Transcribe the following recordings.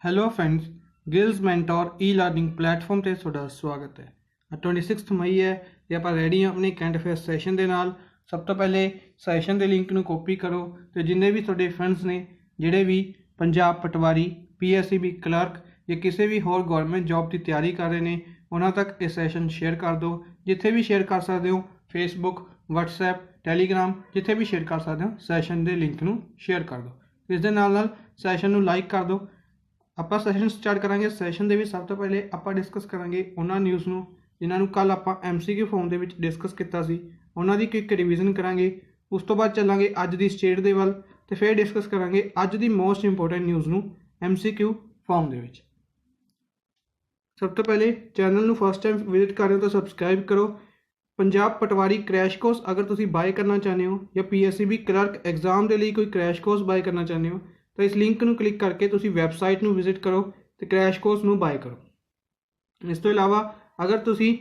Hello friends, Giles mentor ਈ learning platform ਤੇ ਤੁਹਾਡਾ ਸਵਾਗਤ ਹੈ। 26 ਮਈ ਹੈ ਤੇ ਆਪਾਂ ਰੈਡੀ ਹਾਂ ਆਪਣੇ ਕਰੰਟ ਅਫੇਅਰਸ ਸੈਸ਼ਨ ਦੇ ਨਾਲ। ਸਭ ਤੋਂ ਪਹਿਲੇ ਸੈਸ਼ਨ ਦੇ ਲਿੰਕ ਨੂੰ ਕਾਪੀ ਕਰੋ ਤੇ ਜਿੰਨੇ ਵੀ ਤੁਹਾਡੇ ਫਰੈਂਡਸ ਨੇ ਜਿਹੜੇ ਵੀ ਪੰਜਾਬ ਪਟਵਾਰੀ, PSCB ਕਲਰਕ ਜਾਂ ਕਿਸੇ ਵੀ ਹੋਰ ਗਵਰਨਮੈਂਟ ਜੌਬ ਦੀ ਤਿਆਰੀ ਕਰ ਰਹੇ ਨੇ ਉਹਨਾਂ ਤੱਕ ਇਹ ਸੈਸ਼ਨ ਸ਼ੇਅਰ ਕਰ ਦਿਓ। ਜਿੱਥੇ ਵੀ ਸ਼ੇਅਰ ਕਰ ਸਕਦੇ ਹੋ, ਫੇਸਬੁੱਕ, WhatsApp, ਟੈਲੀਗ੍ਰਾਮ, ਜਿੱਥੇ ਵੀ ਸ਼ੇਅਰ ਕਰ ਸਕਦੇ ਹੋ ਸੈਸ਼ਨ ਦੇ ਲਿੰਕ ਨੂੰ ਸ਼ੇਅਰ ਕਰ ਦਿਓ। ਇਸ ਦੇ ਨਾਲ ਸੈਸ਼ਨ ਨੂੰ ਲਾਈਕ ਕਰ ਦਿਓ। ਆਪਾਂ ਸੈਸ਼ਨ ਸਟਾਰਟ ਕਰਾਂਗੇ। ਸੈਸ਼ਨ ਦੇ ਵਿੱਚ ਸਭ ਤੋਂ ਪਹਿਲੇ ਆਪਾਂ ਡਿਸਕਸ ਕਰਾਂਗੇ ਉਹਨਾਂ ਨਿਊਜ਼ ਨੂੰ ਜਿਨ੍ਹਾਂ ਨੂੰ ਕੱਲ ਆਪਾਂ MCQ ਫਾਰਮ ਦੇ ਵਿੱਚ ਡਿਸਕਸ ਕੀਤਾ ਸੀ, ਉਹਨਾਂ ਦੀ ਕੁਇਕ ਰਿਵੀਜ਼ਨ ਕਰਾਂਗੇ। ਉਸ ਤੋਂ ਬਾਅਦ ਚੱਲਾਂਗੇ ਅੱਜ ਦੀ ਸਟੇਟ ਦੇ ਵੱਲ ਤੇ ਫਿਰ ਡਿਸਕਸ ਕਰਾਂਗੇ ਅੱਜ ਦੀ ਮੋਸਟ ਇੰਪੋਰਟੈਂਟ ਨਿਊਜ਼ ਨੂੰ MCQ ਫਾਰਮ ਦੇ ਵਿੱਚ। ਸਭ ਤੋਂ ਪਹਿਲੇ ਚੈਨਲ ਨੂੰ ਫਸਟ ਟਾਈਮ ਵਿਜ਼ਿਟ ਕਰ ਰਹੇ ਹੋ ਤਾਂ ਸਬਸਕ੍ਰਾਈਬ ਕਰੋ। ਪੰਜਾਬ ਪਟਵਾਰੀ ਕ੍ਰੈਸ਼ ਕੋਰਸ ਅਗਰ ਤੁਸੀਂ ਬਾਏ ਕਰਨਾ ਚਾਹੁੰਦੇ ਹੋ ਜਾਂ PSCB ਕਲਰਕ ਐਗਜ਼ਾਮ ਦੇ ਲਈ ਕੋਈ ਕ੍ਰੈਸ਼ ਕੋਰਸ ਬਾਏ ਕਰਨਾ ਚਾਹੁੰਦੇ ਹੋ ਤਾਂ ਇਸ ਲਿੰਕ ਨੂੰ ਕਲਿੱਕ ਕਰਕੇ ਤੁਸੀਂ ਵੈਬਸਾਈਟ ਨੂੰ ਵਿਜ਼ਿਟ ਕਰੋ ਤੇ ਕ੍ਰੈਸ਼ ਕੋਰਸ ਨੂੰ ਬਾਏ ਕਰੋ। ਇਸ ਤੋਂ ਇਲਾਵਾ ਅਗਰ ਤੁਸੀਂ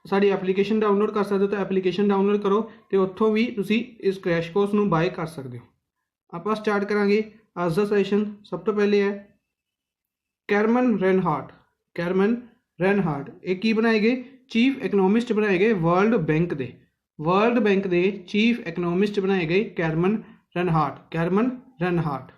ਸਾਡੀ ਐਪਲੀਕੇਸ਼ਨ ਡਾਊਨਲੋਡ ਕਰ ਸਕਦੇ ਹੋ ਤਾਂ ਐਪਲੀਕੇਸ਼ਨ ਡਾਊਨਲੋਡ ਕਰੋ ਤੇ ਉੱਥੋਂ ਵੀ ਤੁਸੀਂ ਇਸ ਕ੍ਰੈਸ਼ ਕੋਰਸ ਨੂੰ ਬਾਏ ਕਰ ਸਕਦੇ ਹੋ। ਆਪਾਂ ਸਟਾਰਟ ਕਰਾਂਗੇ ਅੱਜ ਦਾ ਸੈਸ਼ਨ। ਸਭ ਤੋਂ ਪਹਿਲੇ ਹੈ ਕੈਰਮਨ ਰੈਨਹਾਰਟ। ਕੈਰਮਨ ਰੈਨਹਾਰਟ ਇਹ ਕੀ ਬਣਾਏ ਗਏ? ਚੀਫ ਇਕਨੋਮਿਸਟ ਬਣਾਏ ਗਏ ਵਰਲਡ ਬੈਂਕ ਦੇ। ਵਰਲਡ ਬੈਂਕ ਦੇ ਚੀਫ ਇਕਨੋਮਿਸਟ ਬਣਾਏ ਗਏ ਕੈਰਮਨ ਰੈਨਹਾਰਟ। ਕੈਰਮਨ ਰੈਨਹਾਰਟ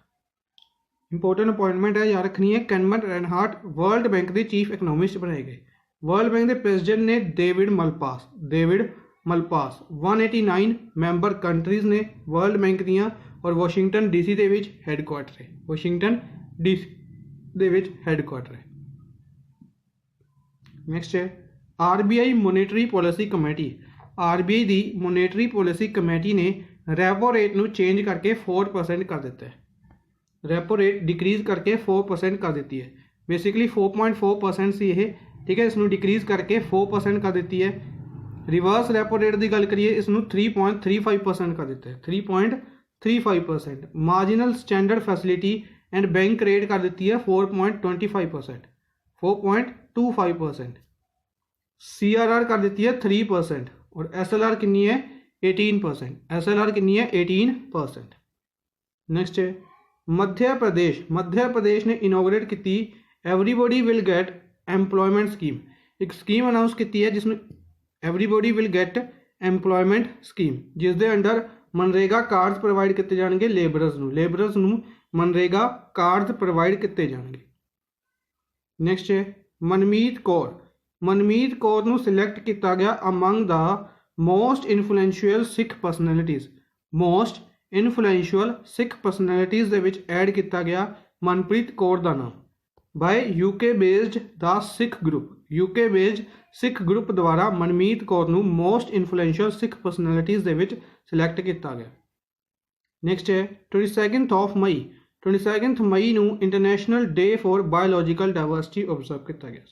इंपॉर्टेंट अपॉइंटमेंट है, याद रखनी है। कैरमन रैनहार्ट वर्ल्ड बैंक के चीफ इकनॉमिस्ट बनाए गए। वर्ल्ड बैंक के प्रेसिडेंट ने David Malpass. David Malpass 189 member countries ने वर्ल्ड बैंक दियाँ और वाशिंगटन DC के हैडकुआटर है। वाशिंगटन DC के हैडकुआटर है। नैक्सट है RBI monetary policy committee. RBI की मोनेटरी पॉलिसी कमेटी ने रैपो रेट को चेंज करके 4% कर दिता है। रैपो रेट डिक्रीज़ करके 4% कर दी है। बेसिकली 4.4% सी ये, ठीक है, इसनों डिक्रीज़ करके 4% कर दी है। रिवर्स रैपो रेट की गल करिए इसनों 3.35% कर दिता है। 3.35%। Marginal standard facility and bank rate कर दी है 4.25%, 4.25%। CRR कर दी है 3% और SLR कितनी है 18%। SLR कितनी है 18%। नेक्स्ट है मध्य प्रदेश ने इनोग्रेट की everybody will get employment scheme. एक स्कीम अनाउंस की है जिसमें everybody will get employment scheme, जिस दे अंडर मनरेगा कार्ड्स प्रोवाइड किए जाएंगे लेबरर्स नूं मनरेगा कार्ड्स प्रोवाइड किए जाएंगे। नैक्सट है मनमीत कौर नूं सिलेक्ट किया गया among the most influential Sikh personalities. Most influential Sikh personalities दे विच ऐड किया गया मनप्रीत कौर का नाम by UK based the Sikh group. UK based Sikh group द्वारा मनमीत कौर नूं मोस्ट इन्फ्लुएंशियल सिख पर्सनैलिटीज़ दे विच सिलेक्ट किया गया। नैक्सट है 22 मई नूं international day for biological diversity observe किया गया।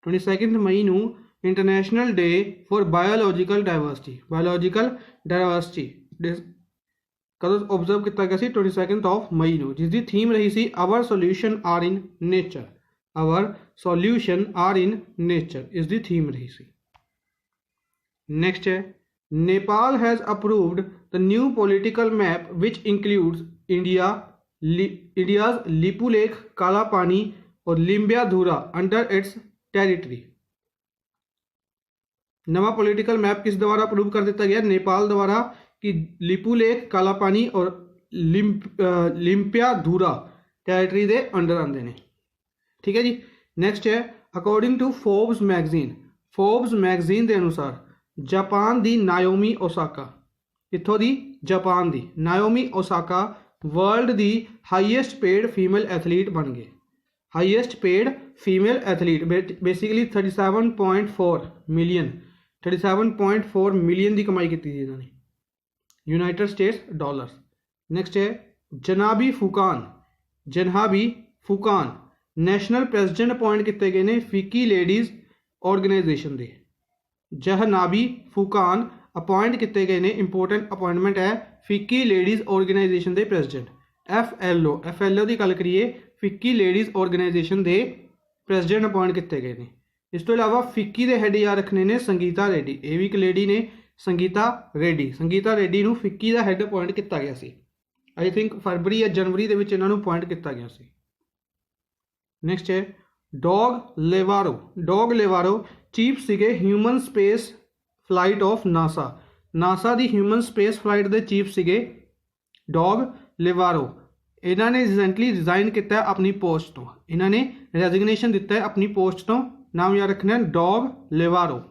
22 मई नूं international day for biological diversity कदों ऑब्जर्व किया गया 22 मई को, जिसकी थीम रही सी our solution are in nature. Our solution are in nature इसकी थीम रही सी। नैक्सट है Nepal has approved the new political map which includes India's Lipulekh, Kala Pani और लिम्बियाधुरा अंडर इट्स टेरिटरी। नवा पॉलिटिकल मैप किस द्वारा अप्रूव कर दिया गया? नेपाल द्वारा कि लिपुलेख, काला पानी और लिम्पियाधुरा टैरिटरी के अंडर आते हैं, ठीक है जी। नैक्सट है अकॉर्डिंग टू फोर्ब्स मैगजीन के अनुसार जापान की नाओमी ओसाका, इत्थों की जापान की नाओमी ओसाका वर्ल्ड की हाईएस्ट पेड फीमेल एथलीट बन गए। Highest paid female athlete basically 37.4 million की कमाई की इन्होंने यूनाइटेड स्टेट्स डॉलर्स। नैक्सट है जनाबी फुकान नैशनल प्रेसिडेंट अपॉइंट किए गए हैं फिकी लेडीज़ ऑर्गेनाइजेशन के। जहनाबी फुकान अपॉइंट किए गए हैं, इंपोर्टेंट अपॉइंटमेंट है, फिकी लेडीज़ ऑर्गेनाइजेशन के प्रेसिडेंट। FLO की गल करिए फिकी लेडीज़ ऑर्गेनाइजेशन के प्रेसिडेंट अपॉइंट किए गए हैं। इस तो इलावा फिकी के हैड याद रखने ने संगीता रेड्डी। ये भी एक लेडी ने संगीता रेड्डी नूं फिक्की का हैड अपॉइंट किया गया सी। आई थिंक फरवरी या जनवरी के इन्हों अपॉइंट किया गया सी। ਨੈਕਸਟ ਹੈ ਡੌਗ ਲੇਵਾਰੋ। ਡੌਗ ਲੇਵਾਰੋ ਚੀਫ ਸੀਗੇ human space flight of NASA. NASA the human space flight ਦੇ ਚੀਫ ਸੀਗੇ ਡੌਗ ਲੇਵਾਰੋ। ਇਹਨਾਂ ਨੇ ਰੀਸੈਂਟਲੀ ਰਿਜ਼ਾਈਨ ਕੀਤਾ ਹੈ ਆਪਣੀ ਪੋਸਟ ਤੋਂ। ਇਹਨਾਂ ਨੇ ਰੈਜ਼ਿਗਨੇਸ਼ਨ ਦਿੱਤਾ ਹੈ ਆਪਣੀ ਪੋਸਟ ਤੋਂ। ਨਾਮ ਯਾਦ ਰੱਖਣਾ ਹੈ ਡੌਗ ਲੇਵਾਰੋ।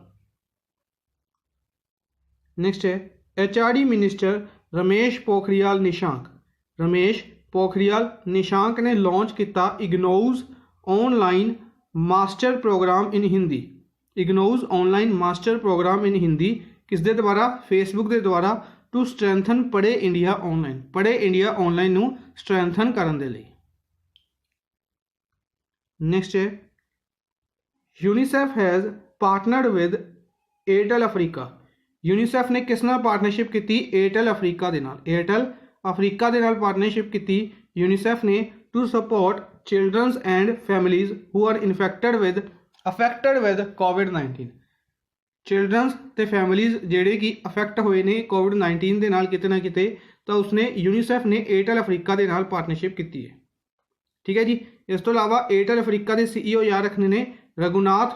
ਨੈਕਸਟ ਹੈ HRD ਮਿਨਿਸਟਰ ਰਮੇਸ਼ ਪੋਖਰਿयाल ਨਿਸ਼ਾਂਕ। ਰਮੇਸ਼ ਪੋਖਰਿयाल ਨਿਸ਼ਾਂਕ ਨੇ ਲਾਂਚ ਕੀਤਾ ਇਗਨੋਜ਼ ऑनलाइन मास्टर प्रोग्राम इन हिंदी। इग्नोज ऑनलाइन मास्टर प्रोग्राम इन हिंदी किस दे द्वारा? फेसबुक के द्वारा टू स्ट्रैंथन पढ़े इंडिया ऑनलाइन। पढ़े इंडिया ऑनलाइन नू स्ट्रैंथन करने दे लई। नेक्स्ट है UNICEF has partnered with Airtel Africa. UNICEF ने किस नाल पार्टनरशिप की? एयरटेल अफ्रीका दे नाल। एयरटेल अफ्रीका दे नाल पार्टनरशिप की यूनीसेफ ने to support children and families who are affected with COVID-19। children ਤੇ families ਜਿਹੜੇ ਕਿ ਅਫੈਕਟ ਹੋਏ ਨੇ COVID-19 ਦੇ ਨਾਲ ਕਿਤੇ ਨਾ ਕਿਤੇ, ਤਾਂ ਉਸਨੇ ਯੂਨੀਸੈਫ ਨੇ ਏਅਰਟੈਲ ਅਫਰੀਕਾ ਦੇ ਨਾਲ ਪਾਰਟਨਰਸ਼ਿਪ ਕੀਤੀ ਹੈ। ਠੀਕ ਹੈ ਜੀ। ਇਸ ਤੋਂ ਇਲਾਵਾ ਏਅਰਟੈਲ ਅਫਰੀਕਾ ਦੇ CEO ਯਾਦ ਰੱਖਣੇ ਨੇ ਰਘੁਨਾਥ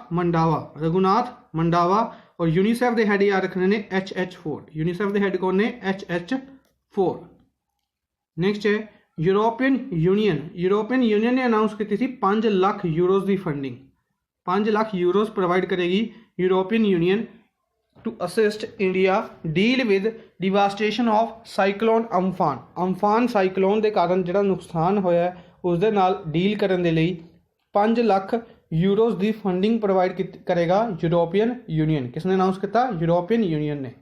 ਮੰਡਾਵਾ ਔਰ ਯੂਨੀਸੈਫ ਦੇ ਹੈਡ ਯਾਦ ਰੱਖਣੇ ਨੇ HH4। ਯੂਨੀਸੈਫ ਦੇ ਹੈਡ ਕੌਣ ਨੇ? HH4। ਨੈਕਸਟ ਹੈ यूरोपियन यूनियन ने अनाउंस की थी 5 लाख यूरोज़ की फंडिंग। 5 लाख यूरोज़ प्रोवाइड करेगी European Union to assist India deal with devastation of cyclone Amphan. Amphan cyclone के कारण जो नुकसान होया उस दे नाल डील करने के लिए 5 लाख यूरोज़ की फंडिंग प्रोवाइड करेगा यूरोपियन यूनियन। किसने अनाउंस किया? यूरोपियन यूनियन ने।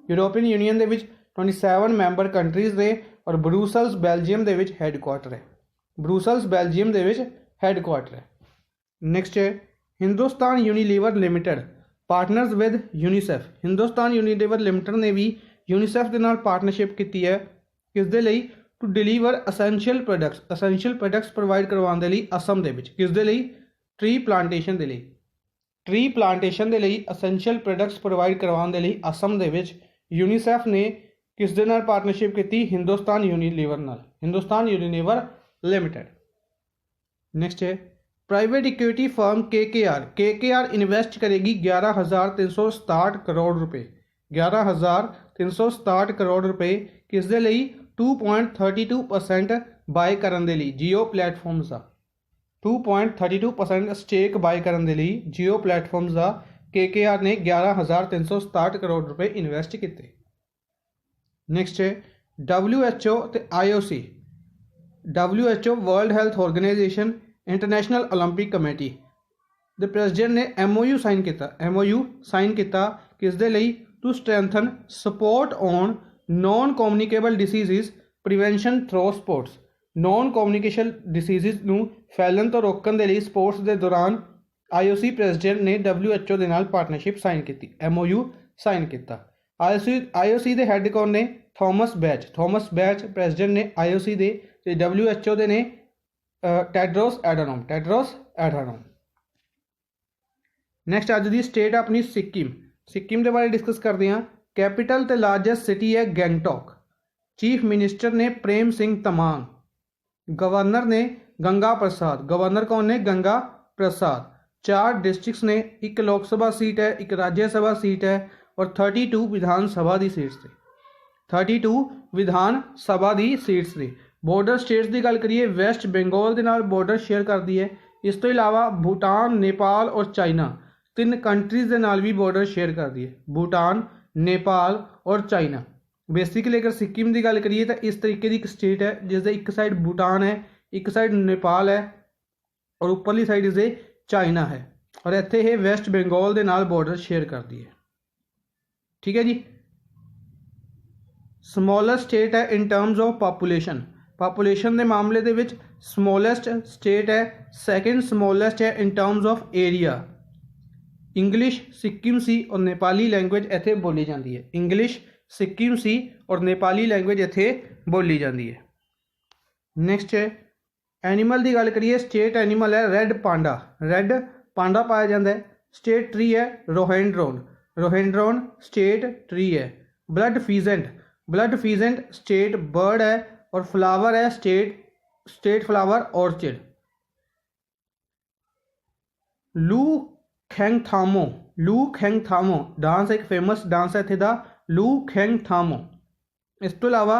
यूरोपियन यूनियन के 27 मैंबर कंट्रीज़ ने और ब्रूसल्स बैल्जियम के हैडकुआटर है। ब्रूसल्स बैल्जियम के हैडकुआटर है। नैक्सट है Hindustan Unilever limited partners with UNICEF. Hindustan Unilever limited ने भी यूनीसैफ के नाल पार्टनरशिप की है किस दे लई? टू डिलीवर असैंशियल प्रोडक्ट्स प्रोवाइड करवाने के लिए असम के किस दे लई? ट्री प्लांटेशन के लिए। ट्री प्लांटेशन के लिए असैंशियल प्रोडक्ट्स प्रोवाइड करवाने के लिए असम के यूनीसैफ ने किस दे नाल पार्टनरशिप की? हिंदुस्तान यूनीलीवर नाल। Hindustan Unilever limited. नेक्स्ट है private equity firm KKR invest करेगी 11,367 करोड़ रुपए। 11,367 करोड़ रुपए किस दे लई? 2.32% बाय करने के लिए जियो प्लेटफॉर्म्स का। 2.32% स्टेक बाय करने के लिए जियो प्लेटफॉर्म्स का KKR ने 11,367 करोड़ रुपए इन्वेस्ट किए। नैक्सट है WHO तो IOC। WHO world health organisation international Olympic committee दे प्रेसिडेंट ने MOU साइन किया किस दे लई? To strengthen support on non communicable disease prevention through sports. Non communication disease नूं फैलन तो रोकने के लिए स्पोर्ट्स के दौरान IOC प्रेसिडेंट ने WHO के नाल पार्टनरशिप साइन की। MOU साइन किया। IOC के हैड कौन ने? थॉमस बैच प्रेसिडेंट ने IOC दे ते WHO दे ने टेड्रोस एडानोम। नैक्सट अज की स्टेट अपनी सिक्किम के बारे डिस्कस करते हैं। कैपिटल ते लार्जेस्ट सिटी है गैंगटॉक। चीफ मिनिस्टर ने प्रेम सिंह तमांग। गवर्नर ने गंगा प्रसाद। गवर्नर कौन ने? गंगा प्रसाद। 4 डिस्ट्रिक्ट्स ने, एक लोक सभा सीट है, एक राज्य सभा सीट है और 32 विधान सभा की सीट्स से। 32 विधान सभा की सीट्स से। बॉर्डर स्टेट्स की गल करिए वैस्ट बंगाल के नाल बॉर्डर शेयर करती है। इस तो इलावा भूटान, नेपाल और चाइना 3 कंट्रीज़ के नाल भी बॉर्डर शेयर करती है। भूटान, नेपाल और चाइना। बेसिकली अगर सिक्किम की गल करिए तो इस तरीके की एक स्टेट है जिसके एक साइड भूटान है, एक साइड नेपाल है और उपरली साइड इसके चाइना है और इत्थे ये वैस्ट बंगाल के नाल बॉर्डर शेयर करती है। ठीक है जी। स्मॉलेस्ट स्टेट है इन टर्म्स ऑफ पापूलेशन के मामले दे विच स्मॉलेस्ट स्टेट है। सैकेंड स्मॉलेस्ट है in terms of area. English Sikkim सी और नेपाली लैंग्वेज इत्थे बोली जाती है। इंग्लिश सिक्किम सी और नेपाली लैंग्वेज इत्थे बोली जाती है। नैक्सट है एनीमल की गल करिए। स्टेट एनीमल है रेड पांडा पाया जाता है। स्टेट ट्री है रोहेंड्रोन स्टेट ट्री है। ब्लड फीजेंट स्टेट बर्ड है और फ्लावर है स्टेट फ्लावर ऑर्चिड। ਲੂ ਖੈਂਗਥਾਮੋ डांस एक फेमस डांस है इत्थे दा लू खैंगथामो। इस तो इलावा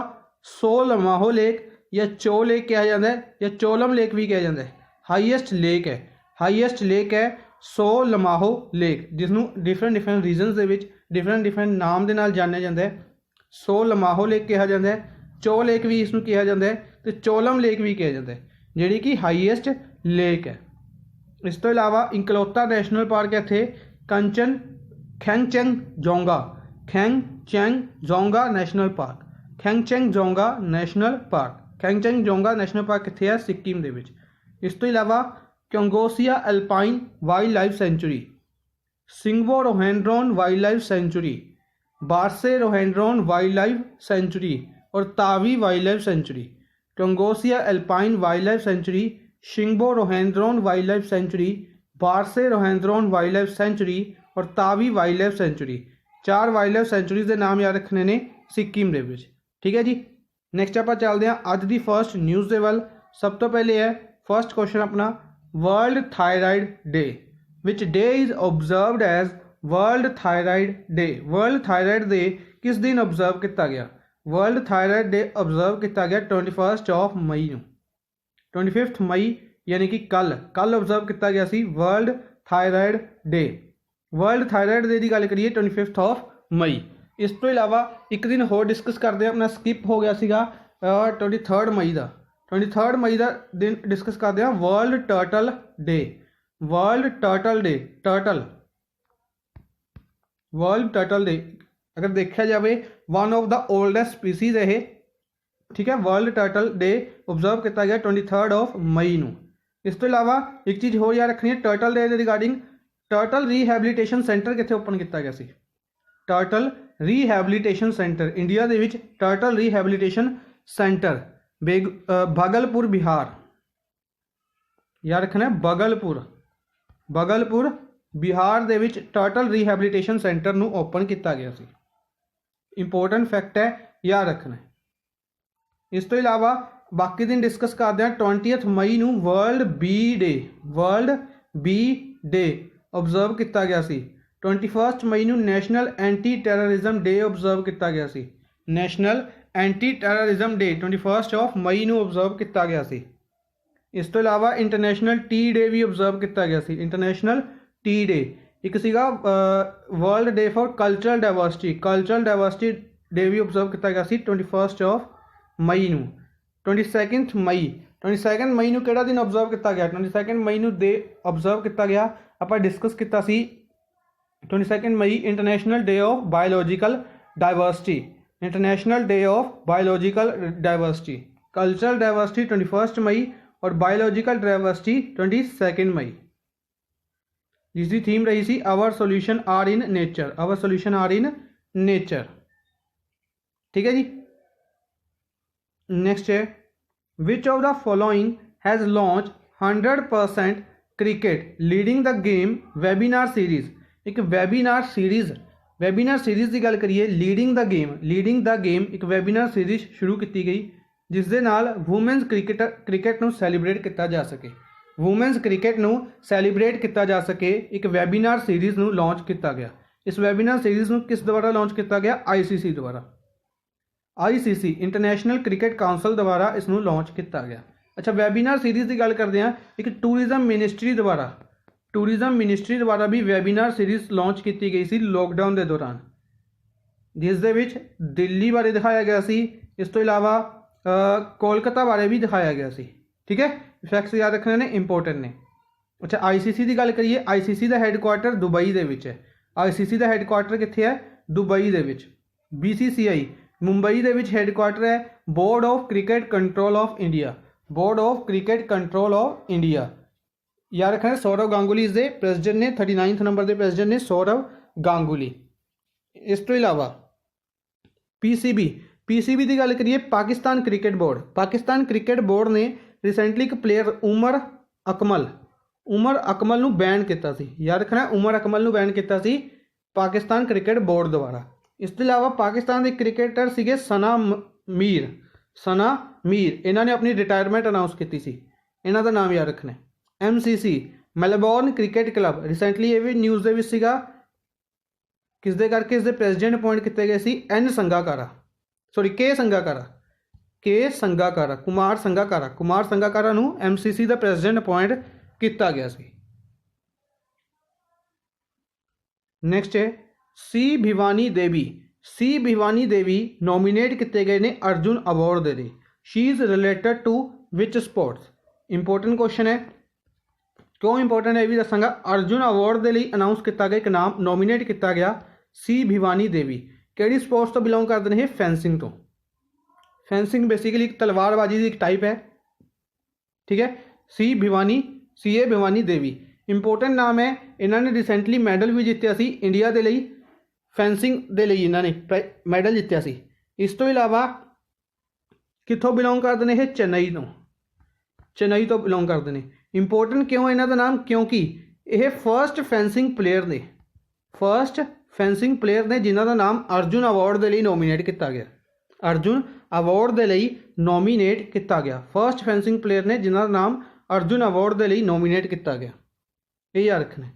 सो लमाहो लेक या चो लेक कहा जाता है या चोलम लेक भी कहा जाता है। हाईएस्ट लेक है सो लमाहो लेक, जिसनों डिफरेंट रीजनस दे विच डिफरेंट नाम दे नाल जानिया जाता है। सो लमाहो लेक कहा जाता है, चो लेक भी इसनों कहा जाता है, तो चोलम लेक भी कहा जाता है, जिहड़ी कि हाईएस्ट लेक है। इस तो इलावा इकलौता नैशनल पार्क है इत्थे Kanchan Khangchendzonga national park. Khangchendzonga national park कित्थे है? सिक्किम दे विच। इस तो इलावा Kyongnosla alpine wildlife sanctuary, Singba rhododendron wildlife sanctuary, Barsey rhododendron wildlife sanctuary और तावी wildlife sanctuary. Kyongnosla alpine wildlife sanctuary, Shingba rhododendron wildlife sanctuary, Barsey rhododendron wildlife sanctuary और तावी wildlife sanctuary. 4 wildlife sanctuaries के नाम याद रखने ने सिक्किम दे विच। ठीक है जी। नैक्सट आप चलते हैं अज की फर्स्ट न्यूज़ के वल। सब तो पहले है फर्स्ट क्वेश्चन अपना, world thyroid day, which day is observed as world thyroid day. World thyroid day किस दिन ऑब्जर्व किया गया? वर्ल्ड थायराइड डे ऑब्जर्व किया गया 21 मई को। 25 मई यानी कि कल ऑब्जर्व किया गया सी world thyroid day. World thyroid day की गल करिए 25 मई। इस तो इलावा एक दिन होर डिस्कस करते अपना स्किप हो गया सीगा 23 मई का। 23 मई का दिन डिस्कस करते हैं world turtle day. World turtle day अगर देखा जाए one of the oldest species है। ठीक है, वर्ल्ड टर्टल डे ऑब्जर्व किया गया 23 मई को। इस तो इलावा एक चीज़ होर याद रखनी है turtle day regarding, turtle rehabilitation centre कित्थे ओपन किया गया सी? टर्टल रीहैबिलिटेशन सेंटर इंडिया दे विच turtle rehabilitation centre Bhagalpur Bihar. याद रखना है भागलपुर बिहार दे विच टर्टल रीहैबिलिटेशन सेंटर नू ओपन किया गया सी। इंपोर्टेंट फैक्ट है, याद रखना है। इस तो इलावा बाकी दिन डिस्कस करते हैं 20 मई को वर्ल्ड बी डे ऑब्जर्व किया गया सी। 21 मई को national anti terrorism day observe किया गया सी। नैशनल एंटी टैररिज्म डे 21 मई को ऑब्जर्व किया गया सी। इस तो इलावा इंटरनेशनल टी डे भी ऑब्जर्व किया गया सी। इंटरनेशनल टी डे एक सीगा world day for cultural diversity day भी ऑब्जर्व किया गया सी 21 मई को। 22 मई को किहड़ा दिन ऑब्जर्व किया गया? 22 मई को डे ऑब्जर्व किया गया आप डिस्कस किया सी 22 मई international day of biological diversity. International day of biological diversity, cultural diversity 21 मई और बायोलॉजिकल डाइवर्सिटी 22 मई, जिसकी थीम रही सी our solution are in nature. ठीक है जी। नेक्स्ट है which of the following has launch 100% cricket leading the game webinar series. एक वेबिनार सीरीज़ की गल करिए लीडिंग द गेम एक वेबिनार सीरीज़ शुरू की गई जिस दे नाल वूमेंस क्रिकेट नूं सैलीब्रेट किया जा सके। एक वेबिनार सीरीज़ नूं लॉन्च किया गया। इस वेबिनार सीरीज़ नूं किस द्वारा लॉन्च किया गया? ICC द्वारा। ICC इंटरनेशनल क्रिकेट काउंसिल द्वारा इसनूं लॉन्च किया गया। अच्छा, वेबिनार सीरीज़ की गल करते हैं एक टूरिज्म मिनिस्ट्री द्वारा भी वेबिनार सीरीज़ लॉन्च की गई सी लॉकडाउन के दौरान, जिस दे विच दिल्ली बारे दिखाया गया सी। इस तो इलावा कोलकाता बारे भी दिखाया गया सी। ठीक है, फैक्ट्स याद रखने ने इंपोर्टेंट ने। अच्छा, ICC की गल करिए ICC का हैडकुआटर दुबई दे विच है। ICC का हैडकुआटर कित्थे है? दुबई दे विच। BCCI मुंबई दे विच हैडकुआटर है। Board of cricket control of India याद रखना सौरव गांगुली इस दे प्रेसिडेंट ने 39 नंबर के प्रेसिडेंट ने सौरव गांगुली। इस तो इलावा PCB की गल करिए पाकिस्तान क्रिकेट बोर्ड ने रिसेंटली एक प्लेयर उमर अकमल नूं बैन किया सी। याद रखना उमर अकमल नूं बैन किया सी पाकिस्तान क्रिकेट बोर्ड द्वारा। इस तो इलावा पाकिस्तान के क्रिकेटर सीगे सना मीर इन्होंने अपनी रिटायरमेंट अनाउंस की सी। इन्हों का नाम याद रखना। MCC Melbourne cricket club recently ਇਹ ਵੀ ਨਿਊਜ਼ ਦੇ ਵਿੱਚ ਸੀਗਾ, ਕਿਸ ਦੇ ਕਰਕੇ ਇਸ ਦੇ ਪ੍ਰੈਜ਼ੀਡੈਂਟ ਅਪਾਇੰਟ ਕੀਤੇ ਗਏ ਸੀ ਕੇ ਸੰਗਾਕਾਰਾ, ਕੁਮਾਰ ਸੰਗਾਕਾਰਾ ਨੂੰ MCC ਦਾ ਪ੍ਰੈਜ਼ੀਡੈਂਟ ਅਪਾਇੰਟ ਕੀਤਾ ਗਿਆ ਸੀ। ਨੈਕਸਟ ਹੈ ਸੀ ਭਿਵਾਨੀ ਦੇਵੀ ਨੋਮੀਨੇਟ ਕੀਤੇ ਗਏ ਨੇ ਅਰਜੁਨ ਅਵਾਰਡ ਦੇ ਲਈ। She is related to which sports. Important question ਹੈ, ਕਿਉਂ ਇੰਪੋਰਟੈਂਟ ਹੈ ਇਹ ਵੀ ਦੱਸਾਂਗਾ। ਅਰਜੁਨ ਅਵਾਰਡ ਦੇ ਲਈ ਅਨਾਊਂਸ ਕੀਤਾ ਗਿਆ, ਇੱਕ ਨਾਮ ਨੋਮੀਨੇਟ ਕੀਤਾ ਗਿਆ ਸੀ ਭਿਵਾਨੀ ਦੇਵੀ। ਕਿਹੜੀ ਸਪੋਰਟਸ ਤੋਂ ਬਿਲੋਂਗ ਕਰਦੇ ਨੇ ਇਹ? ਫੈਂਸਿੰਗ ਤੋਂ। ਫੈਂਸਿੰਗ ਬੇਸਿਕਲੀ ਇੱਕ ਤਲਵਾਰਬਾਜ਼ੀ ਦੀ ਇੱਕ ਟਾਈਪ ਹੈ, ਠੀਕ ਹੈ। ਸੀ ਏ ਭਿਵਾਨੀ ਦੇਵੀ ਇੰਪੋਰਟੈਂਟ ਨਾਮ ਹੈ। ਇਹਨਾਂ ਨੇ ਰਿਸੈਂਟਲੀ ਮੈਡਲ ਵੀ ਜਿੱਤਿਆ ਸੀ ਇੰਡੀਆ ਦੇ ਲਈ, ਫੈਂਸਿੰਗ ਦੇ ਲਈ ਇਹਨਾਂ ਨੇ ਮੈਡਲ ਜਿੱਤਿਆ ਸੀ। ਇਸ ਤੋਂ ਇਲਾਵਾ ਕਿੱਥੋਂ ਬਿਲੋਂਗ ਕਰਦੇ ਨੇ ਇਹ? ਚੇਨਈ ਤੋਂ ਬਿਲੋਂਗ ਕਰਦੇ ਨੇ। ਇੰਪੋਰਟੈਂਟ ਕਿਉਂ ਇਹਨਾਂ ਦਾ ਨਾਮ? ਕਿਉਂਕਿ ਇਹ ਫਰਸਟ ਫੈਂਸਿੰਗ ਪਲੇਅਰ ਨੇ ਜਿਨ੍ਹਾਂ ਦਾ ਨਾਮ ਅਰਜੁਨ ਅਵਾਰਡ ਦੇ ਲਈ ਨੋਮੀਨੇਟ ਕੀਤਾ ਗਿਆ। ਫਰਸਟ ਫੈਂਸਿੰਗ ਪਲੇਅਰ ਨੇ ਜਿਨ੍ਹਾਂ ਦਾ ਨਾਮ ਅਰਜੁਨ ਅਵਾਰਡ ਦੇ ਲਈ ਨੋਮੀਨੇਟ ਕੀਤਾ ਗਿਆ, ਇਹ ਯਾਦ ਰੱਖਣਾ।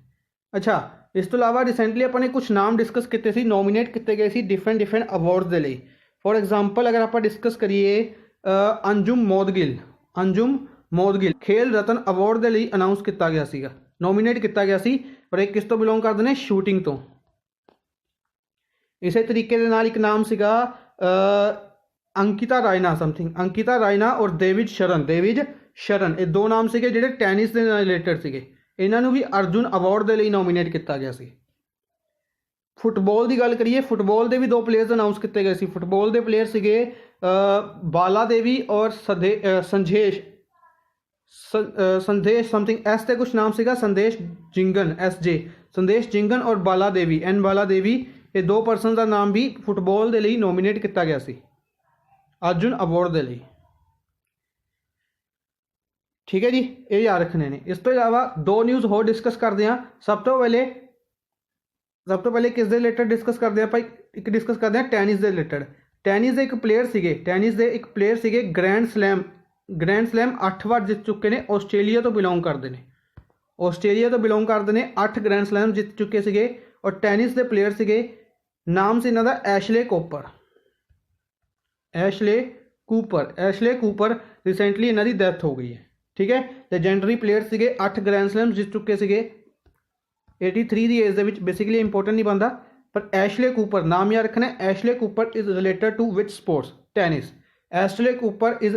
ਅੱਛਾ, ਇਸ ਤੋਂ ਇਲਾਵਾ ਰਿਸੈਂਟਲੀ ਆਪਾਂ ਨੇ ਕੁਝ ਨਾਮ ਡਿਸਕਸ ਕੀਤੇ ਸੀ, ਨੋਮੀਨੇਟ ਕੀਤੇ ਗਏ ਸੀ ਡਿਫਰੈਂਟ ਅਵਾਰਡ ਦੇ ਲਈ। ਫੋਰ ਐਗਜ਼ਾਮਪਲ ਅਗਰ ਆਪਾਂ ਡਿਸਕਸ ਕਰੀਏ ਅੰਜੁਮ ਮੋਦਗਿਲ ਖੇਲ ਰਤਨ ਅਵਾਰਡ ਦੇ ਲਈ ਅਨਾਊਂਸ ਕੀਤਾ ਗਿਆ ਸੀਗਾ, ਨੋਮੀਨੇਟ ਕੀਤਾ ਗਿਆ ਸੀ। ਪਰ ਇਹ ਕਿਸ ਤੋਂ ਬਿਲੋਂਗ ਕਰਦੇ ਨੇ? ਸ਼ੂਟਿੰਗ ਤੋਂ। ਇਸੇ ਤਰੀਕੇ ਦੇ ਨਾਲ ਇੱਕ ਨਾਮ ਸੀਗਾ ਅੰਕਿਤਾ ਰਾਇਨਾ ਔਰ ਦੇਵਿਜ ਸ਼ਰਨ। ਇਹ ਦੋ ਨਾਮ ਸੀਗੇ ਜਿਹੜੇ ਟੈਨਿਸ ਦੇ ਨਾਲ ਰਿਲੇਟਡ ਸੀਗੇ। ਇਹਨਾਂ ਨੂੰ ਵੀ ਅਰਜੁਨ ਅਵਾਰਡ ਦੇ ਲਈ ਨੋਮੀਨੇਟ ਕੀਤਾ ਗਿਆ ਸੀ। ਫੁੱਟਬਾਲ ਦੀ ਗੱਲ ਕਰੀਏ, ਫੁੱਟਬਾਲ ਦੇ ਵੀ ਦੋ ਪਲੇਅਰਸ ਅਨਾਊਂਸ ਕੀਤੇ ਗਏ ਸੀ। ਫੁੱਟਬਾਲ ਦੇ ਪਲੇਅਰ ਸੀਗੇ ਬਾਲਾ ਦੇਵੀ ਔਰ ਸੰਦੇਸ਼ ਸਮਥਿੰਗ ਐਸ ਤੇ ਕੁਛ ਨਾਮ ਸੀਗਾ, ਸੰਦੇਸ਼ ਜਿੰਗਨ ਔਰ ਬਾਲਾ ਦੇਵੀ ਇਹ ਦੋ ਪਰਸਨ ਦਾ ਨਾਮ ਵੀ ਫੁੱਟਬਾਲ ਦੇ ਲਈ ਨੋਮੀਨੇਟ ਕੀਤਾ ਗਿਆ ਸੀ ਅਰਜੁਨ ਅਵਾਰਡ ਦੇ ਲਈ, ਠੀਕ ਹੈ ਜੀ। ਇਹ ਯਾਦ ਰੱਖਣੇ ਨੇ। ਇਸ ਤੋਂ ਇਲਾਵਾ ਦੋ ਨਿਊਜ਼ ਹੋਰ ਡਿਸਕਸ ਕਰਦੇ ਹਾਂ। ਸਭ ਤੋਂ ਪਹਿਲੇ ਕਿਸ ਦੇ ਰਿਲੇਟਡ ਡਿਸਕਸ ਕਰਦੇ ਹਾਂ ਆਪਾਂ? ਇੱਕ ਡਿਸਕਸ ਕਰਦੇ ਹਾਂ ਟੈਨਿਸ ਦੇ ਰਿਲੇਟਡ। ਟੈਨਿਸ ਦੇ ਇੱਕ ਪਲੇਅਰ ਸੀਗੇ ਗ੍ਰੈਂਡ ਸਲੈਮ 8 ਵਾਰ ਜਿੱਤ ਚੁੱਕੇ ਨੇ। ਆਸਟ੍ਰੇਲੀਆ ਤੋਂ ਬਿਲੋਂਗ ਕਰਦੇ ਨੇ 8 ਗ੍ਰੈਂਡ ਸਲੈਮ ਜਿੱਤ ਚੁੱਕੇ ਸੀਗੇ। ਔਰ ਟੈਨਿਸ ਦੇ ਪਲੇਅਰ ਸੀਗੇ, ਨਾਮ ਸੀ ਇਹਨਾਂ ਦਾ ਐਸ਼ਲੇ ਕੂਪਰ। ਰਿਸੈਂਟਲੀ ਇਹਨਾਂ ਦੀ ਡੈਥ ਹੋ ਗਈ ਹੈ, ਠੀਕ ਹੈ। ਲੈਜੈਂਡਰੀ ਪਲੇਅਰ ਸੀਗੇ, 8 ਗ੍ਰੈਂਡ ਸਲੈਮ ਜਿੱਤ ਚੁੱਕੇ ਸੀਗੇ 83 ਦੀ ਏਜ ਦੇ ਵਿੱਚ। ਬੇਸਿਕਲੀ ਇੰਪੋਰਟੈਂਟ ਨਹੀਂ ਬਣਦਾ, ਪਰ ਐਸ਼ਲੇ ਕੂਪਰ ਨਾਮ ਯਾਦ ਰੱਖਣਾ। Ashley Cooper is related to which sports? Tennis. Ashley Cooper is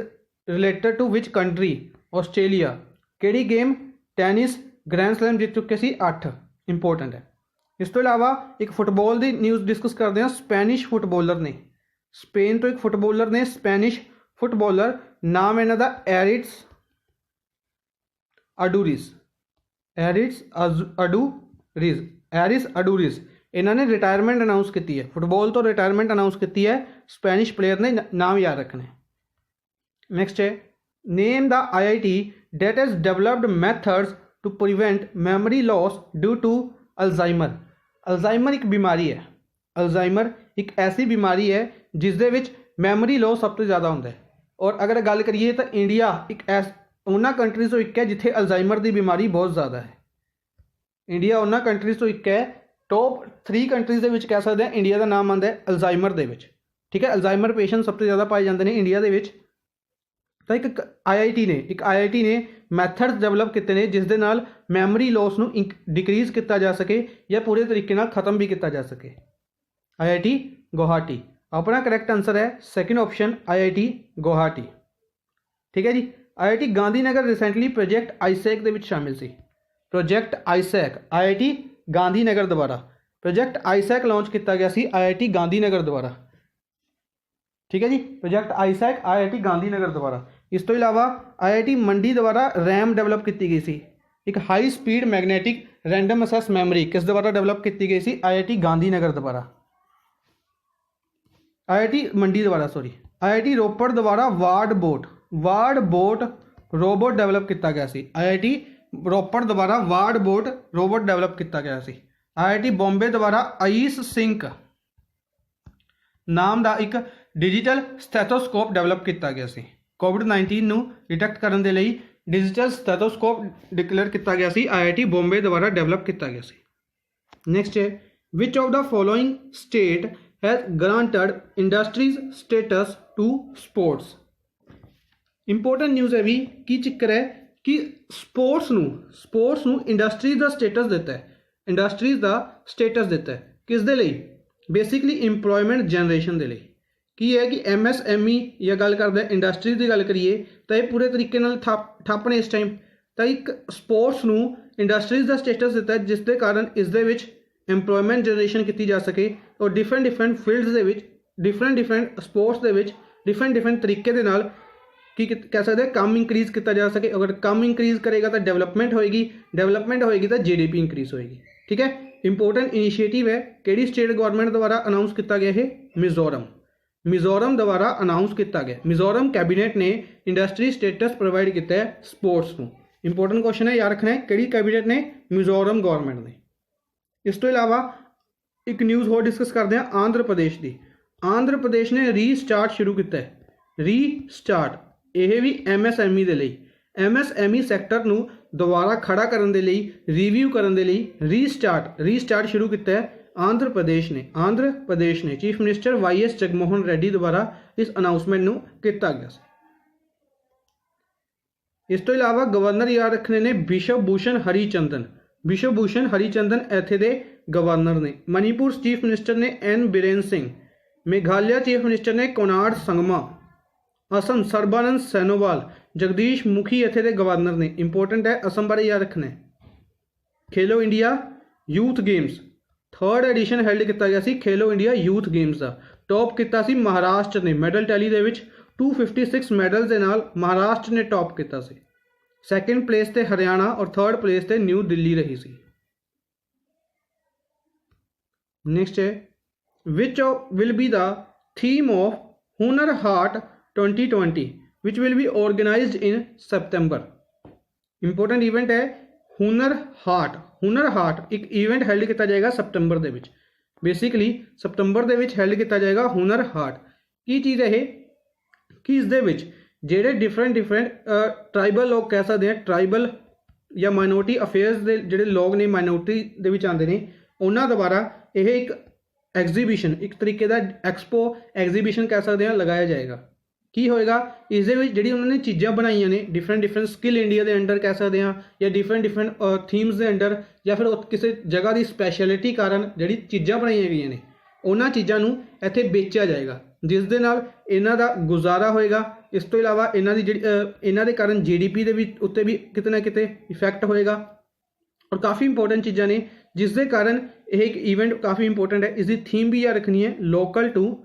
related to which country? Australia. ਕਿਹੜੀ ਗੇਮ? ਟੈਨਿਸ। ਗ੍ਰੈਂਡ ਸਲੈਮ ਜਿੱਤ ਚੁੱਕੇ ਸੀ 8। ਇੰਪੋਰਟੈਂਟ ਹੈ। ਇਸ ਤੋਂ ਇਲਾਵਾ ਇੱਕ ਫੁੱਟਬਾਲ ਦੀ ਨਿਊਜ਼ ਡਿਸਕਸ ਕਰਦੇ ਹਾਂ। ਸਪੈਨਿਸ਼ ਫੁੱਟਬਾਲਰ ਨੇ, ਸਪੇਨ ਤੋਂ ਇੱਕ ਫੁੱਟਬਾਲਰ ਨੇ, ਸਪੈਨਿਸ਼ ਫੁੱਟਬਾਲਰ, ਨਾਮ ਇਹਨਾਂ ਦਾ ਐਰਿਟਸ ਅਡੂਰਿਸ। ਇਹਨਾਂ ਨੇ ਰਿਟਾਇਰਮੈਂਟ ਅਨਾਊਂਸ ਕੀਤੀ ਹੈ, ਫੁੱਟਬਾਲ ਤੋਂ ਰਿਟਾਇਰਮੈਂਟ ਅਨਾਊਂਸ ਕੀਤੀ ਹੈ ਸਪੈਨਿਸ਼ ਪਲੇਅਰ ਨੇ, ਨਾਮ ਯਾਦ ਰੱਖਣਾ। ਨੈਕਸਟ ਹੈ ਨੇਮ ਦਾ IIT that has developed methods to prevent memory loss due to Alzheimer. Alzheimer ਇੱਕ ਬਿਮਾਰੀ ਹੈ। ਅਲਜ਼ਾਈਮਰ ਇੱਕ ਐਸੀ ਬਿਮਾਰੀ ਹੈ ਜਿਸ ਦੇ ਵਿੱਚ ਮੈਮਰੀ ਲੋਸ ਸਭ ਤੋਂ ਜ਼ਿਆਦਾ ਹੁੰਦਾ ਹੈ। ਔਰ ਅਗਰ ਗੱਲ ਕਰੀਏ ਤਾਂ ਇੰਡੀਆ ਇੱਕ ਉਹਨਾਂ ਕੰਟਰੀਜ਼ ਤੋਂ ਇੱਕ ਹੈ ਜਿੱਥੇ ਅਲਜ਼ਾਈਮਰ ਦੀ ਬਿਮਾਰੀ ਬਹੁਤ ਜ਼ਿਆਦਾ ਹੈ। ਇੰਡੀਆ ਉਹਨਾਂ ਕੰਟਰੀਜ਼ ਤੋਂ ਇੱਕ ਹੈ, ਟੌਪ 3 ਕੰਟਰੀਜ਼ ਦੇ ਵਿੱਚ ਕਹਿ ਸਕਦੇ ਹਾਂ ਇੰਡੀਆ ਦਾ ਨਾਮ ਆਉਂਦਾ ਹੈ ਅਲਜ਼ਾਈਮਰ ਦੇ ਵਿੱਚ, ਠੀਕ ਹੈ। ਅਲਜ਼ਾਈਮਰ ਪੇਸ਼ੈਂਟ ਸਭ ਤੋਂ ਜ਼ਿਆਦਾ ਪਾਏ ਜਾਂਦੇ ਨੇ ਇੰਡੀਆ ਦੇ ਵਿੱਚ। ਤਾਂ ਇੱਕ IIT ਨੇ ਮੈਥਡਸ ਡਿਵੈਲਪ ਕੀਤੇ ਨੇ ਜਿਸ ਦੇ ਨਾਲ ਮੈਮਰੀ ਲੋਸ ਨੂੰ ਡਿਕਰੀਜ਼ ਕੀਤਾ ਜਾ ਸਕੇ ਜਾਂ ਪੂਰੇ ਤਰੀਕੇ ਨਾਲ ਖਤਮ ਵੀ ਕੀਤਾ ਜਾ ਸਕੇ। IIT ਗੁਹਾਟੀ ਆਪਣਾ ਕਰੈਕਟ ਆਨਸਰ ਹੈ ਸੈਕਿੰਡ ਆਪਸ਼ਨ IIT ਗੁਹਾਟੀ, ਠੀਕ ਹੈ ਜੀ। IIT Gandhinagar recently project Isaac ਦੇ ਵਿੱਚ ਸ਼ਾਮਿਲ ਸੀ। ਪ੍ਰੋਜੈਕਟ ਆਈਸੈਕ IIT ਗਾਂਧੀਨਗਰ ਦੁਆਰਾ ਪ੍ਰੋਜੈਕਟ ਆਈਸੈਕ ਲਾਂਚ ਕੀਤਾ ਗਿਆ ਸੀ IIT ਗਾਂਧੀਨਗਰ ਦੁਆਰਾ, ਠੀਕ ਹੈ ਜੀ। ਪ੍ਰੋਜੈਕਟ ਆਈਸੈਕ IIT ਗਾਂਧੀਨਗਰ ਦੁਆਰਾ। ਇਸ ਤੋਂ ਇਲਾਵਾ IIT ਮੰਡੀ ਦੁਆਰਾ RAM ਡਿਵੈਲਪ ਕੀਤੀ ਗਈ ਸੀ, ਇੱਕ high speed magnetic random access memory ਕਿਸ ਦੁਆਰਾ ਡਿਵੈਲਪ ਕੀਤੀ ਗਈ ਸੀ? IIT ਗਾਂਧੀਨਗਰ ਦੁਆਰਾ, IIT ਮੰਡੀ ਦੁਆਰਾ IIT ਰੋਪੜ ਦੁਆਰਾ ਵਾਰਡ ਬੋਟ ਰੋਬੋਟ ਡਿਵੈਲਪ ਕੀਤਾ ਗਿਆ ਸੀ। IIT ਰੋਪੜ ਦੁਆਰਾ ਵਾਰਡ ਬੋਟ ਰੋਬੋਟ ਡਿਵੈਲਪ ਕੀਤਾ ਗਿਆ ਸੀ। IIT ਬੰਬੇ ਦੁਆਰਾ ਆਈਸ ਸਿੰਕ ਨਾਮ ਦਾ ਇੱਕ ਡਿਜੀਟਲ ਸਟੈਥੋਸਕੋਪ ਡਿਵੈਲਪ ਕੀਤਾ ਗਿਆ ਸੀ। COVID-19 ਨੂੰ ਡਿਟੈਕਟ ਕਰਨ ਦੇ ਲਈ डिजिटल स्टेथोस्कोप डिक्लेयर किया गया सी IIT बॉम्बे द्वारा डेवलप किया गया सी। नेक्स्ट है which of the following state has granted industries status to sports. Important news है भी की चक्कर है कि स्पोर्ट्स नू इंडस्ट्रीज का स्टेटस दिता है, इंडस्ट्रीज का स्टेटस दिता है किस दे लई, बेसिकली इंप्लॉयमेंट जनरेशन दे लई। की है कि MSME या गल करते इंडस्ट्रीज की गल करिए तो यह पूरे तरीके ठप्प ने इस टाइम। तो एक स्पोर्ट्स नू इंडस्ट्रीज का स्टेटस दिता है जिसके कारण इस दे विच इंप्लॉयमेंट जनरेशन की जा सके और डिफरेंट फील्ड्स दे विच डिफरेंट स्पोर्ट्स दे विच डिफरेंट तरीके दे नाल की कह सकते हैं कम इंक्रीज़ किया जा सके। अगर कम इंक्रीज़ करेगा तो डेवलपमेंट होएगी तो GDP इंक्रीज़ होएगी। ठीक है, इंपोर्टेंट इनिशिएटिव है किहड़ी स्टेट गवर्नमेंट द्वारा अनाउंस किया गया है, मिजोरम द्वारा अनाउंस किया गया। मिजोरम कैबिनेट ने इंडस्ट्री स्टेटस प्रोवाइड किया है स्पोर्ट्स को। इंपोर्टेंट क्वेश्चन है याद रखना है किहड़ी कैबिनेट ने, मिजोरम गवर्नमेंट ने। इस तो इलावा एक न्यूज़ होर डिस्कस करते हैं आंध्र प्रदेश की। आंध्र प्रदेश ने रीस्टार्ट शुरू किया है, रीस्टार्ट यह भी MSME के लिए, MSME सैक्टर नू दोबारा खड़ा करने के लिए, रिव्यू करने के लिए रीस्टार्ट शुरू किया है आंध्र प्रदेश ने chief minister YS Jaganmohan Reddy द्वारा इस अनाउंसमेंट नू किया गया। इस तो इलावा गवर्नर याद रखने ने बिशव भूषण हरिचंदन इत्थे दे गवर्नर ने। मणिपुर चीफ मिनिस्टर ने N Biren Singh, Meghalaya chief minister ने कोनार्ड संगमा, असम सर्बानंद सोनोवाल, जगदीश मुखी इत्थे दे गवर्नर ने। इंपोर्टेंट है असम बारे याद रखना है। Khelo India youth games 3rd edition held किया गया सी, खेलो इंडिया यूथ गेम्स का टॉप किया सी महाराष्ट्र ने। मैडल टैली दे विच 256 मैडल के नाल महाराष्ट्र ने टॉप किया सी। 2nd प्लेस ते हरियाणा और 3rd प्लेस ते न्यू दिल्ली रही सी। नेक्स्ट है which will be the theme of Hunar Haat 2020 which will be organised in सितंबर। इंपोर्टेंट इवेंट है हुनर हाट एक इवेंट हैल्ड किया जाएगा सितंबर दे विच। बेसिकली सितंबर दे विच हैल्ड किया जाएगा हुनर हाट। की चीज़ है कि इस दे विच जेडे डिफरेंट ट्राइबल लोग कह सकते हैं, ट्राइबल या माइनॉरिटी अफेयर्स के जोड़े लोग ने माइनॉरिटी दे विच आते हैं उन्होंने द्वारा यह एक एग्जीबिशन एक तरीके का एक्सपो एग्जीबिशन कह सकते हैं लगाया जाएगा। की होएगा इस जी उन्होंने चीज़ां बनाई ने डिफरेंट स्किल इंडिया के अंडर कह सकते हैं या डिफरेंट थीम्स के अंडर या फिर किसी जगह की स्पैशलिटी कारण जी चीज़ां बनाई गई ने उन्होंने चीज़ों इत्थे बेचा जाएगा जिस दे नाल इन्हां दा गुजारा होएगा। इस तो इलावा इन्हां दे कारण GDP के भी उत्ते भी किते ना किते इफैक्ट होएगा और काफ़ी इंपोर्टेंट चीज़ां ने जिस दे कारण यह एक इवेंट काफ़ी इंपोर्टेंट है। इसकी थीम भी याद रखनी है लोकल टू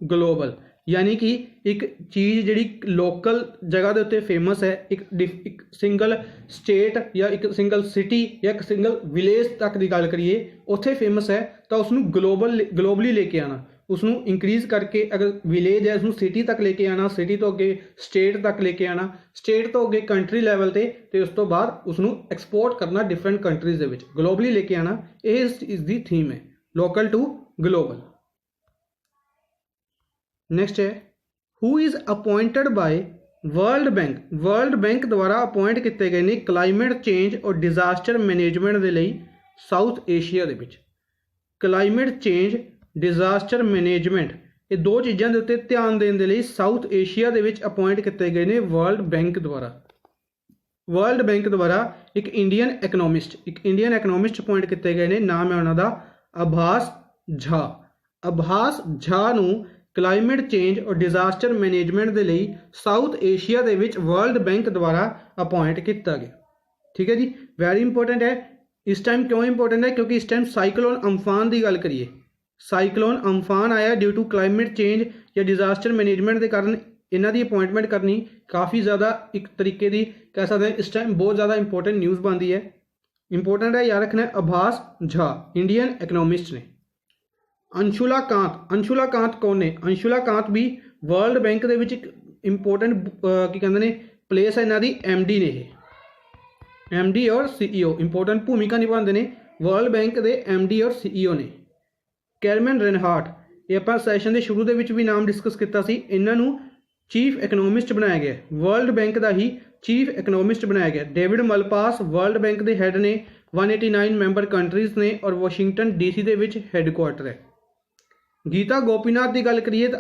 ग्लोबल यानी कि एक चीज़ जी लोकल जगह के उत्ते फेमस है एक सिंगल स्टेट या एक सिंगल सिटी या एक सिंगल विलेज तक की गल करिए उत्थे फेमस है तो उसनू ग्लोबली लेके आना, उसनू इंक्रीज़ करके अगर विलेज है उसनू सिटी तक लेके आना, सिटी तो अगे स्टेट तक लेके आना, स्टेट तो अगे कंट्री लैवल ते उस तो बाद उसनू एक्सपोर्ट करना डिफरेंट कंट्रीज़ दे विच ग्लोबली लेके आना। ये इसकी थीम है लोकल टू ग्लोबल। नेक्स्ट है who is appointed by world bank द्वारा अपॉइंट किए गए ने क्लाइमेट चेंज और डिजास्टर मैनेजमेंट के लिए साउथ एशिया दे विच। क्लाइमेट चेंज डिजास्टर मैनेजमेंट ये दो चीज़ों के उत्ते ध्यान देने के लिए साउथ एशिया के विच अपॉइंट किए गए ने वर्ल्ड बैंक द्वारा एक इंडियन इकनॉमिस्ट अपॉइंट किए गए ने। नाम है उन्होंने अभास झा नू क्लाइमेट चेंज और डिजास्टर मैनेजमेंट के लिए साउथ एशिया के विच वर्ल्ड बैंक द्वारा अपॉइंट किया गया। ठीक है जी, वैरी इंपोर्टेंट है। इस टाइम क्यों इंपोर्टेंट है क्योंकि इस टाइम साइक्लोन अम्फान की गल करिए, साइक्लोन अम्फान आया ड्यू टू क्लाइमेट चेंज या डिजास्टर मैनेजमेंट के कारण इन्हों की अपॉइंटमेंट करनी काफ़ी ज़्यादा एक तरीके की कह सकते हैं इस टाइम बहुत ज़्यादा इंपोर्टेंट न्यूज़ बनती है। इंपोर्टेंट है याद रखना है अभास झा इंडियन इकनॉमिस्ट ने। अंशुला कांत कौन ने? अंशुला कांत भी वर्ल्ड बैंक के विच इंपोर्टेंट की कहते हैं प्लेस है इन्हों की MD ने, MD और CEO इंपोर्टेंट भूमिका निभाते हैं वर्ल्ड बैंक के MD और CEO ने। कैरमन रेनहार्ट ये आप सैशन के शुरू के भी नाम डिस्कस किया, इन्हों चीफ इकनोमिस्ट बनाया गया, वर्ल्ड बैंक का ही चीफ इकनोमिस्ट बनाया गया। डेविड मलपास वर्ल्ड बैंक के हैड ने, 189 मैंबर कंट्रीज़ ने और वाशिंगटन DC ਦੇ ਵਿੱਚ ਹੈੱਡਕੁਆਟਰ ਹੈ। गीता गोपीनाथ की गल करिए तो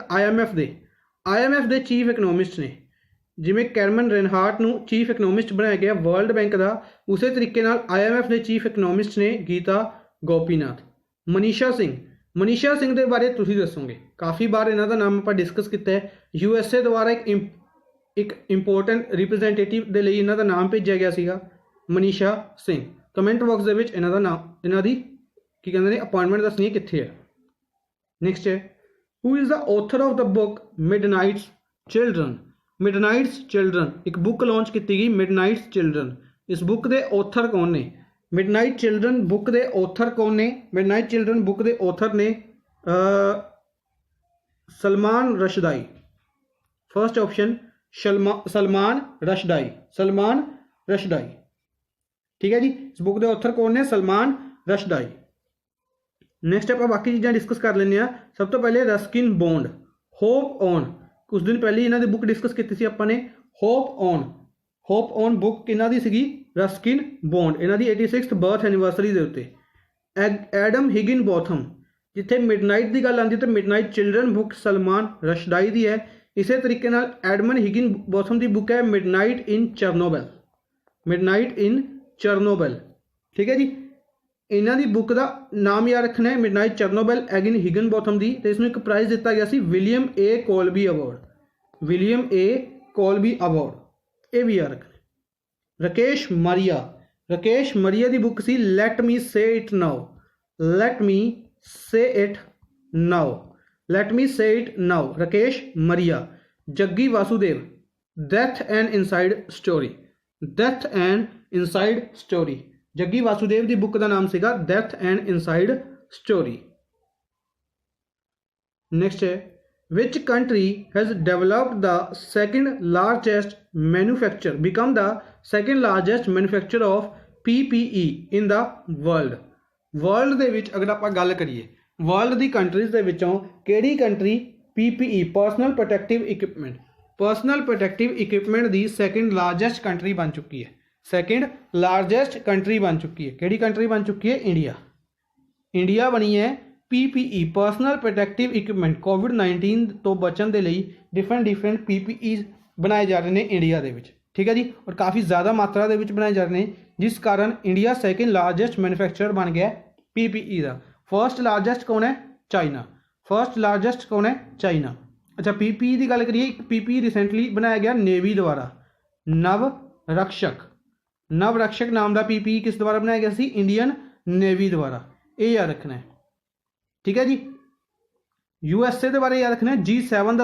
IMF ਦੇ चीफ इकनोमिस्ट ने, जिमें कैरमन रेनहार्ट ਨੂੰ चीफ इकनोमिस्ट बनाया गया वर्ल्ड बैंक का, उस तरीके नाल IMF ਦੇ चीफ इकनोमिस्ट ने गीता गोपीनाथ। मनीषा सिंह के बारे तुसीं दसोगे, काफ़ी बार इन्हों का नाम आप डिस्कस किया है। USA द्वारा एक इंपोर्टेंट रिप्रजेंटेटिव के लिए इन्हों का नाम भेजा गया सीगा मनीषा सिंह। कमेंट बॉक्स के इन्हों का नाम, इन्हों की की कहते हैं अपॉइंटमेंट दसनी है कित्थे है। नैक्सट है, who is the author of the book midnight's children. Midnight's children एक बुक लॉन्च की गई, मिडनाइट्स चिल्ड्रन। इस बुक के ऑथर कौन ने? मिडनाइट चिल्ड्रन बुक के ऑथर कौन ने? मिडनाइट चिल्ड्रन बुक के ऑथर ने सलमान रशदाई। First option Salman Rushdie. ठीक है जी, इस बुक के ऑथर कौन ने? सलमान रशदाई। नैक्सट आप बाकी चीज़ां डिस्कस कर लेंगे। सब तो पहले रस्किन बॉन्ड, होप ऑन। कुछ दिन पहले इन्हों की बुक डिस्कस की थी अपने, होप ऑन बुक इन्हों की सी रस्किन बॉन्ड, इन्हों की 86th बर्थ एनिवर्सरी के उत्ते। एडम हिगिन बॉथम, जिथे मिडनाइट की गल आती तो मिडनाइट चिल्ड्रन बुक सलमान रशदाई की है। इस तरीके एडमन हिगिन बॉथम की बुक है मिडनाइट इन चरनोबल। ठीक है जी, इन्हों की बुक का नाम याद रखना है मिडनाइट चरनोबल एगिन हिगन बॉथम की। तो इसमें एक प्राइज़ दिता गया सी विलियम ए कॉल्बी अवार्ड, ये भी याद रखना। राकेश मरिया की book C let me say it now, Rakesh Maria. Jaggi Vasudev death and inside story, Jaggi Vasudev की बुक का नाम सीगा death and inside story. Next है, which country has developed the second largest manufacture become the second largest manufacture of PPE in the world दे विच अगर आप गल करिए वर्ल्ड की कंट्रीज़ दे विचों किहड़ी country PPE personal protective equipment की सेकंड लार्जेस्ट कंट्री बन चुकी है। किहड़ी कंट्री बन चुकी है? इंडिया बनी है PPE पर्सनल प्रोटैक्टिव इक्विपमेंट। कोविड-19 तो बचने के लिए डिफरेंट PPE बनाए जा रहे हैं इंडिया के। ठीक है जी, और काफ़ी ज़्यादा मात्रा के बनाए जा रहे हैं, जिस कारण इंडिया सेकंड लार्जेस्ट मैन्युफैक्चरर बन गया PPE का। फर्स्ट लार्जेस्ट कौन है? चाइना। अच्छा, PPE की गल करिए, PPE रिसेंटली बनाया गया नेवी द्वारा, नवरक्षक नाम का PPE किस द्वारा बनाया गया सी? इंडियन नेवी द्वारा। ये याद रखना है। ठीक है जी, USA के बारे याद रखना है। G7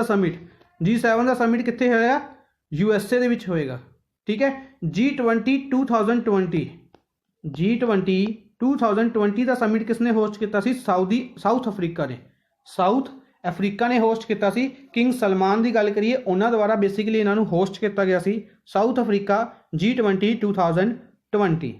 का समिट कित्थे होया? USA के होएगा। ठीक है, G20 2020 का समिट किसने होस्ट किया सी? साउथ अफ्रीका ने होस्ट किया सी। किंग सलमान की गल करिए, उन्होंने द्वारा बेसिकली इन्हों होस्ट किया गया सी साउथ अफ्रीका G20 2020।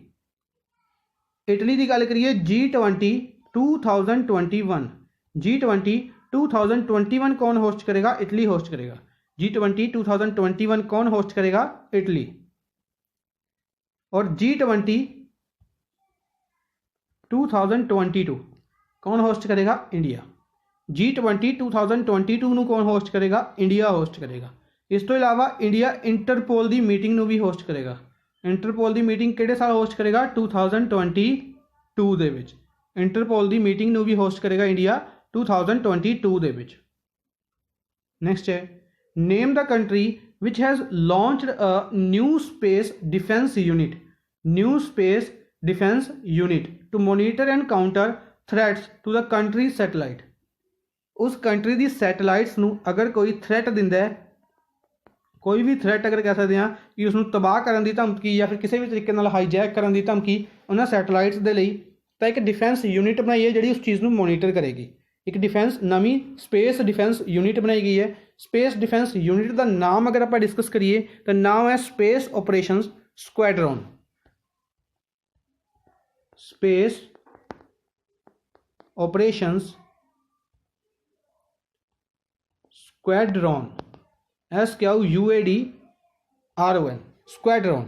इटली की गल करिए G20 2021 कौन होस्ट करेगा? इटली होस्ट करेगा। G20 2021 कौन होस्ट करेगा? इटली। और G20 2022 कौन होस्ट करेगा? इंडिया। G20 2022 कौन होस्ट करेगा? इंडिया होस्ट करेगा। इस तो इलावा इंडिया इंटरपोल की मीटिंग भी होस्ट करेगा। इंटरपोल की मीटिंग किहड़े साल होस्ट करेगा? 2022 दे विच। इंटरपोल की मीटिंग भी होस्ट करेगा इंडिया 2022 दे विच। नैक्सट है, name the country which has launched a new space defence unit to monitor and counter threats to the country satellite. उस कंट्री की सैटेलाइट्स नू अगर कोई थ्रैट दिंदा है, कोई भी थ्रैट अगर कह सकते हैं कि उसनू तबाह करने की धमकी या फिर किसी भी तरीके नाल हाईजैक करने की धमकी उन्होंने सैटेलाइट्स के लिए, तो एक डिफेंस यूनिट बनाई है जी उस चीज़ को मोनीटर करेगी। एक नवी स्पेस डिफेंस यूनिट बनाई गई है। स्पेस डिफेंस यूनिट का नाम अगर आप डिस्कस करिए तो नाम है space operations squadron. Space operations squadron. SQUADRON squadron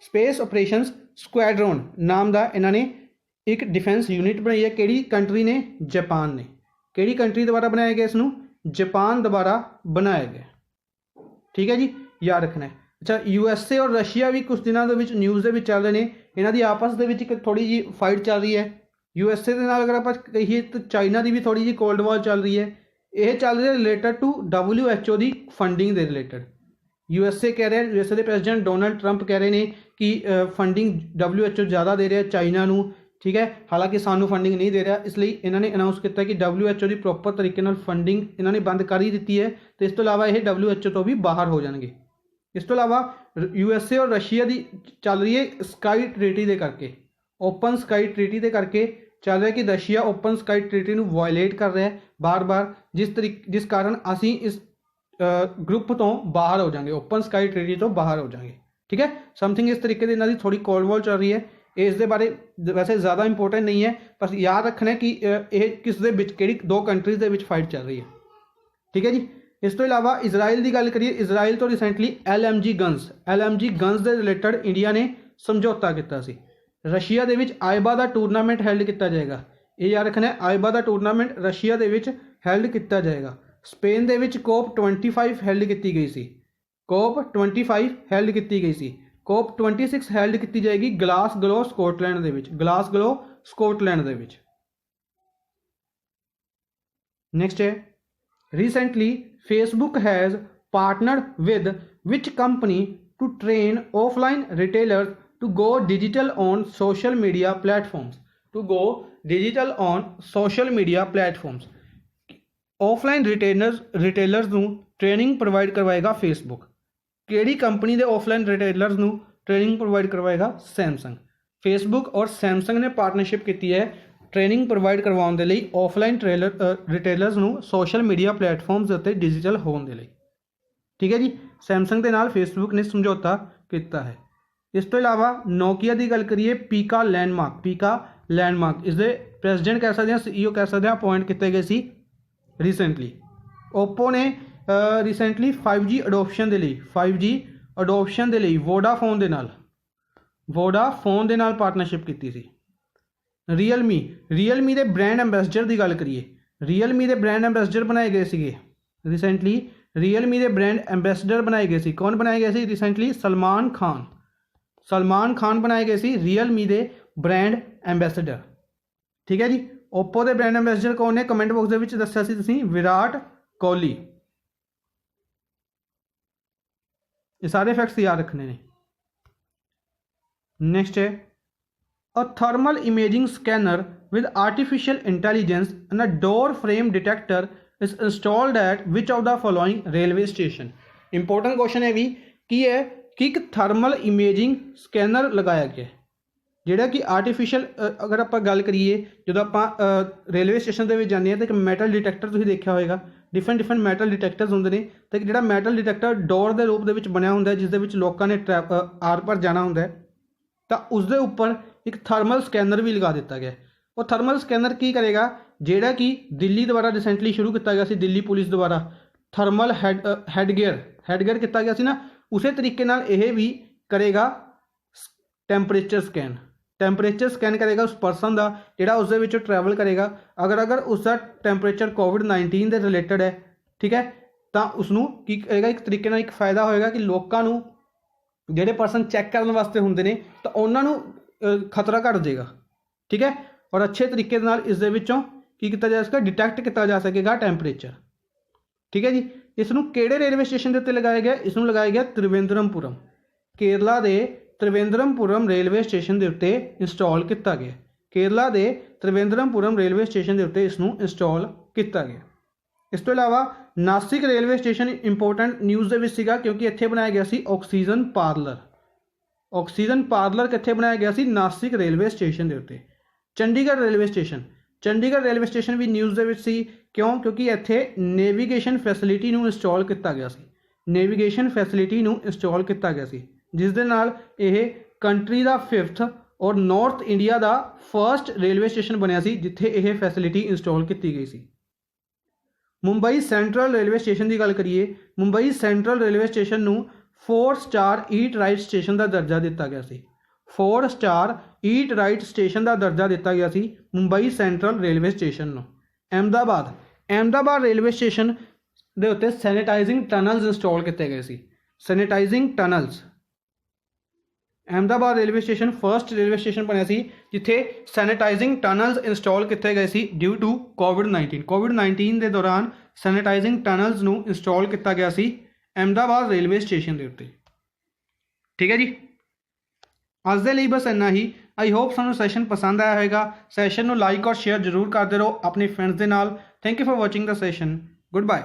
space operations squadron नाम का इन्होंने एक डिफेंस यूनिट बनाई है। किहड़ी कंट्री ने? जापान ने। किहड़ी कंट्री द्वारा बनाया गया इसनूं? जापान द्वारा बनाया गया। ठीक है जी, याद रखना है। अच्छा, USA और रशिया भी कुछ दिनों के न्यूज़ के चल रहे हैं, इन्हों की आपस के एक थोड़ी जी फाइट चल रही है। USA के नाल अगर आप कहिए तो चाइना की भी थोड़ी जी कोल्ड वॉर चल रही है। यह चल रही है रिलेटेड टू WHO की फंडिंग के रिलेटेड। USA कह रहा है, USA के प्रेजिडेंट डोनाल्ड ट्रंप कह रहे हैं कि फंडिंग WHO ज़्यादा दे रहा है चाइना नूं, ठीक है, हालांकि सानू फंडिंग नहीं दे रहा। इसलिए इन्होंने अनाउंस किया कि WHO की प्रॉपर तरीके नाल फंडिंग इन्होंने बंद कर ही दी है, तो इस तो इलावा ये WHO तो भी बाहर हो जाएंगे। इस तो इलावा USA और रशिया की चल रही है स्काई ट्रीटी के करके, ओपन स्काई ट्रीटी के करके चल रहा है कि रशिया ओपन स्काई ट्रीटी को वायलेट कर रहा है बार बार, जिस कारण असी इस ग्रुप तो बाहर हो जाएंगे, ओपन स्काई ट्रीटी तो बाहर हो जाएंगे। ठीक है, समथिंग इस तरीके से इन्हों की थोड़ी कोल्ड वॉर चल रही है। इस दे बारे वैसे ज़्यादा इंपोर्टेंट नहीं है, बस याद रखना है कि यह किस दे विच किहड़ी दो कंट्रीज़ दे विच फाइट चल रही है। ठीक है जी। इस तो इलावा इजराइल की गल करिए, इजराइल तो रिसेंटली LMG गन्स के रिलेटेड इंडिया ने समझौता किया सी। रशिया के आइबा का टूरनामेंट हैल्ड किया जाएगा। ये याद रखना है, आइबा का टूरनामेंट रशिया के हैल्ड किया जाएगा। स्पेन के COP25 हैल्ड की गई सी, COP25 हैल्ड की गई सी। COP26 हैल्ड की जाएगी ग्लासगो स्कॉटलैंड के विच, ग्लासगो स्कॉटलैंड के विच। नेक्स्ट है, recently Facebook has partnered with which company to train offline retailers to go digital on social media platforms, to go digital on social media platforms. Offline retailers नूं training provide करवाएगा Facebook. किहड़ी company के offline retailers नूं training provide करवाएगा? Samsung. Facebook और Samsung ने partnership की है ट्रेनिंग प्रोवाइड करवाने के लिए ऑफलाइन रिटेलर्स नूं सोशल मीडिया प्लेटफॉर्म्स उत्ते डिजिटल होने के लिए। ठीक है जी, सैमसंग के नाल फेसबुक ने समझौता किया है। इस तो इलावा नोकिया की गल करिए, पीका लैंडमार्क इसके प्रेजिडेंट कह सकते हैं, CEO कह सकते हैं, अपॉइंट किए गए सी रिसेंटली। ओप्पो ने रिसेंटली 5G अडोप्शन के लिए वोडाफोन के नाल पार्टनरशिप की सी। रियलमी के ब्रांड एंबेसडर की गल करिए, रियलमी के ब्रांड एंबेसडर बनाए गए थे रिसेंटली। रियलमी के ब्रांड एंबेसडर बनाए गए थे, कौन बनाए गए थे रिसेंटली? सलमान खान बनाए गए थे रियलमी के ब्रांड एंबेसडर। ठीक है जी। ओप्पो के ब्रांड एंबेसडर कौन ने? कमेंट बॉक्स में दस्या सी तुसीं, विराट कोहली। ये सारे फैक्ट्स याद रखने ने। नेक्स्ट है, a thermal imaging scanner with artificial intelligence and a door frame detector is installed eight which of the following railway station. Important question है भी की है कि एक थर्मल इमेजिंग स्कैनर लगाया गया जिहड़ा कि आर्टिफिशियल, अगर आप गल करिए जो आप रेलवे स्टेशन के जाने तो एक मैटल डिटेक्टर तुसीं देखा होगा, डिफरेंट मैटल डिटेक्टर्स होंगे ने, तो एक जिहड़ा मैटल डिटेक्टर डोर के रूप में बनया होंगे जिस लोगों ने आर पर जाना होंगे, तो उसके उपर एक थर्मल स्कैनर भी लगा दिता गया। वो थर्मल स्कैनर की करेगा, जिहड़ा कि दिल्ली द्वारा रिसेंटली शुरू किया गया सी, दिल्ली पुलिस द्वारा थर्मल हैडगेयर किया गया सी ना, उस तरीके नाल यह भी करेगा टैंपरेचर स्कैन करेगा उस परसन का जिहड़ा उस दे ट्रैवल करेगा। अगर उसका टैंपरेचर कोविड-19 के रिलेटेड है, ठीक है, तो उसनों की करेगा एक तरीके नाल एक फायदा होएगा कि लोगों को जिहड़े परसन चैक करने वास्ते होंदे ने तो उन्होंने खतरा घट जाएगा। ठीक है, और अच्छे तरीके नाल इस दे विचों की किया जा सकेगा, डिटेक्ट किया जा सकेगा टैंपरेचर। ठीक है जी। इसनों किहड़े रेलवे स्टेशन के उत्ते लगाया गया? इसनों लगाया गया त्रिवेंद्रमपुरम, केरला के त्रिवेंद्रमपुरम रेलवे स्टेशन के उत्ते इंस्टॉल किया गया। केरला के त्रिवेंद्रमपुरम रेलवे स्टेशन के उत्ते इसनों इंस्टॉल किया गया। इस तो इलावा Nashik railway station important news के विच सीगा क्योंकि इत्थे बनाया गया सी ऑक्सीजन पार्लर कित्थे बनाया गया सी? नासिक रेलवे स्टेशन के उत्ते। चंडीगढ़ रेलवे स्टेशन भी न्यूज़ के विच सी, क्यों? क्योंकि इत्थे नेविगेशन फैसिलिटी नूं इंस्टॉल किया गया सी, जिस दे नाल यह कंट्री का 5th और नॉर्थ इंडिया का फर्स्ट रेलवे स्टेशन बनया सी जिथे यह फैसिलिटी इंस्टॉल की गई सी। ਮੁੰਬਈ ਸੈਂਟਰਲ ਰੇਲਵੇ ਸਟੇਸ਼ਨ ਦੀ ਗੱਲ ਕਰੀਏ, ਮੁੰਬਈ ਸੈਂਟਰਲ ਰੇਲਵੇ ਸਟੇਸ਼ਨ ਨੂੰ 4 ਸਟਾਰ ਈਟ ਰਾਈਟ ਸਟੇਸ਼ਨ ਦਾ ਦਰਜਾ ਦਿੱਤਾ ਗਿਆ ਸੀ। 4 ਸਟਾਰ ਈਟ ਰਾਈਟ ਸਟੇਸ਼ਨ ਦਾ ਦਰਜਾ ਦਿੱਤਾ ਗਿਆ ਸੀ ਮੁੰਬਈ ਸੈਂਟਰਲ ਰੇਲਵੇ ਸਟੇਸ਼ਨ ਨੂੰ। ਅਹਿਮਦਾਬਾਦ ਰੇਲਵੇ ਸਟੇਸ਼ਨ ਦੇ ਉੱਤੇ ਸੈਨੀਟਾਈਜ਼ਿੰਗ ਟਨਲਸ ਇੰਸਟਾਲ ਕੀਤੇ ਗਏ ਸੀ। Sanitising tunnels. Ahmedabad railway station first railway station ਬਣਿਆ ਸੀ ਜਿੱਥੇ ਸੈਨੀਟਾਈਜ਼ਿੰਗ ਟਨਲਸ ਇੰਸਟਾਲ ਕੀਤੇ ਗਏ ਸੀ ਡਿਊ ਟੂ ਕੋਵਿਡ-19 ਦੇ ਦੌਰਾਨ ਸੈਨੀਟਾਈਜ਼ਿੰਗ ਟਨਲਸ ਨੂੰ ਇੰਸਟਾਲ ਕੀਤਾ ਗਿਆ ਸੀ ਅਹਿਮਦਾਬਾਦ ਰੇਲਵੇ ਸਟੇਸ਼ਨ ਦੇ ਉੱਤੇ। ਠੀਕ ਹੈ ਜੀ, ਅੱਜ ਦੇ ਲਈ ਬਸ ਇੰਨਾ ਹੀ। ਆਈ ਹੋਪ ਸਾਨੂੰ ਸੈਸ਼ਨ ਪਸੰਦ ਆਇਆ ਹੋਵੇਗਾ। ਸੈਸ਼ਨ ਨੂੰ ਲਾਈਕ ਔਰ ਸ਼ੇਅਰ ਜ਼ਰੂਰ ਕਰਦੇ ਰਹੋ ਆਪਣੇ ਫਰੈਂਡਸ ਦੇ ਨਾਲ। Thank you for watching the session. Good bye.